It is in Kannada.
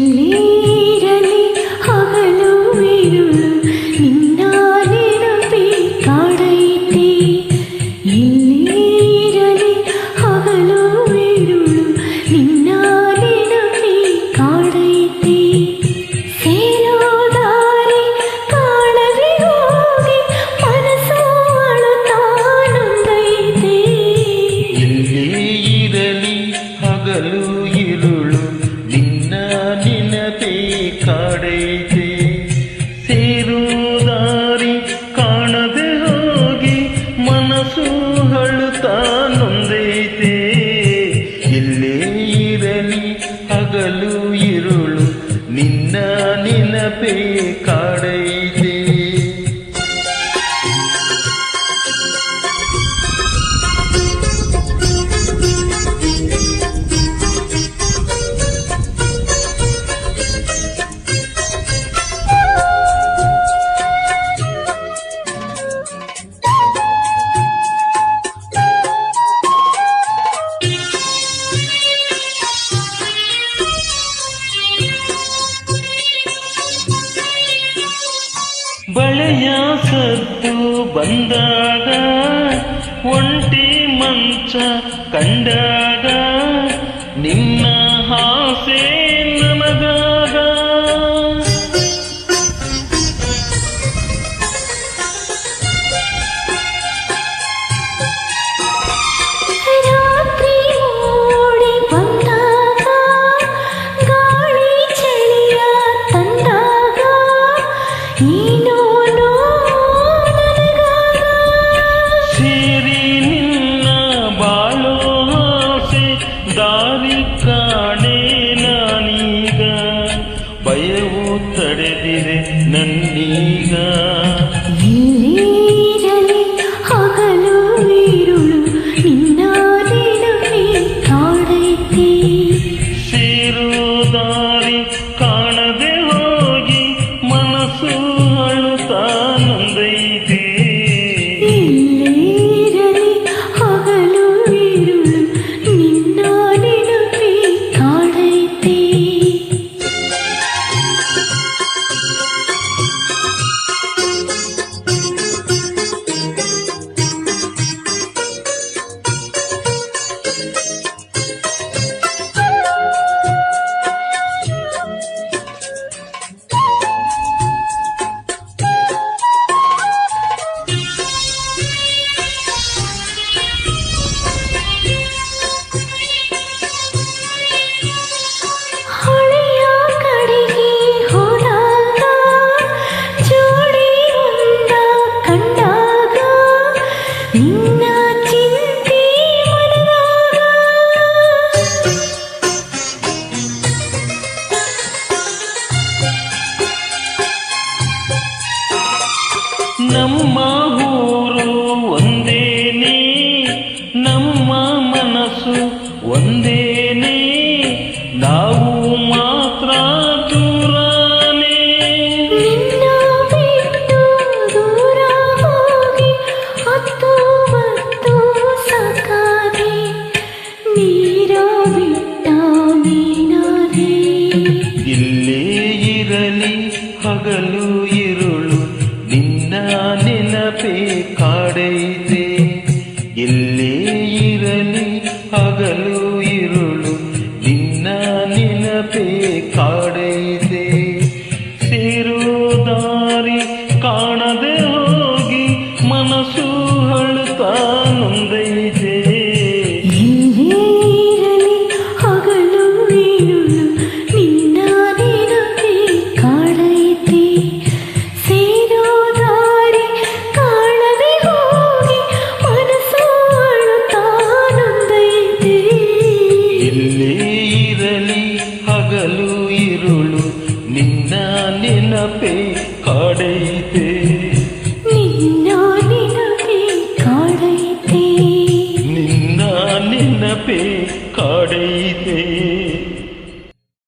ಎಲ್ಲಿರಲಿ ಹಗಲು ಇರುಳು ನಿನ್ನ ನೆನಪೇ ಕಾಡೈತೆ. ಎಲ್ಲಿರಲಿ ಹಗಲು ಇರುಳು ನಿನ್ನ ನೆನಪೇ ಕಾಡೈತೆ. ಸೇರೋ ದಾರಿ ಕಾಣದೆ ಹೋಗಿ ಮನಸ್ಸು ಅಳುತ್ತಾನೊಂದೈತೆ. ಎಲ್ಲಿರಲಿ ಹಗಲು ಇರುಳು ನಿನ್ನ ನೆನಪೇ ಕಾಡೈತೆ. ಸೇರು ದಾರಿ ಕಾಣದೆ ಹೋಗಿ ಮನಸ್ಸು ಅಳುತ್ತಾ ನೊಂದೈತೆ. ಎಲ್ಲೇ ಇರಲಿ ಹಗಲು ಇರುಳು ನಿನ್ನ ನೆನಪೇ ಕಾಡೈತೆ. ಬಳೆಯ ಸದ್ದು ಬಂದಾಗ ಒಂಟಿ ಮಂಚ ಕಂಡಾಗ ನಿನ್ನ ಆಸೆ ನನಗಾಗ. ರಾತ್ರಿ ಓಡಿ ಬಂದಾಗ ಗಾಳಿ ಚಳಿಯ ತಂದಾಗ ನೀನು ನನಗಾಗ. ಸೇರಿ ನಿನ್ನ ಬಾಳೋ ಆಸೆ ದಾರಿ ಕಾಣೆ ನಾನೀಗ. ಭಯವು ತಡೆದಿದೆ ನನ್ನೀಗ. ಎಲ್ಲಿರಲಿ ಹಗಲು ಇರುಳು ನಿನ್ನ ನೆನಪೇ ಕಾಡೈತೆ. ಸೇರು ದಾರಿ ಕಾಣದೆ ಹೋಗಿ ಮನಸ್ಸು ಅಳುತ್ತಾ ನೊಂದೈತೆ. ಎಲ್ಲಿರಲಿ ಹಗಲು ಇರುಳು ನಿನ್ನ ನೆನಪೇ ಕಾಡೈತೆ. ಹೊಳೆಯ ಕಡೆಗೆ ಹೋದಾಗ ಜೋಡಿ ಒಂದ ಕಂಡಾಗ ನಿನ್ನ ಚಿಂತೆ ಮನದಾಗ. ನಮ್ಮ ಊರು ಒಂದೇನೆ, ನಮ್ಮ ಮನಸ್ಸು ಒಂದೇನೆ, ನಾವು ಮಾತ್ರ ದೂರನೇ. ನಿನ್ನ ಬಿಟ್ಟು ದೂರ ಹೋಗಿ ಹತ್ತು ಹೊತ್ತು ಸಾಕಾದೆ, ನೀರ ಬಿಟ್ಟ ಮೀನಾದೆ. ಇಲ್ಲೇ ಇರಲಿ ಹಗಲು ಇರುಳು ನಿನ್ನ ನೆನಪೇ ಕಾಡೈತೆ. ಎಲ್ಲೇ ಇರಲಿ ಹಗಲು ಇರುಳು ನಿನ್ನ ನೆನಪೇ ಕಾಡೈತೆ. ಸೇರು ದಾರಿ ಕಾಣದೆ ಹೋಗಿ ಮನಸ್ಸು ಅಳುತ್ತಾ ನೊಂದೈತೆ. ಎಲ್ಲಿರಲಿ ಹಗಲು ಇರುಳು ನಿನ್ನ ನೆನಪೇ ಕಾಡೈತೆ. ಸೇರೋ ದಾರಿ ಕಾಣದೆ ಹೋಗಿ ಮನಸ್ಸು ಅಳುತ್ತಾ ನೊಂದೈತೆ. ಎಲ್ಲೇ ಇರಲಿ ಹಗಲು ಇರುಳು ನಿನ್ನ ನೆನಪೇ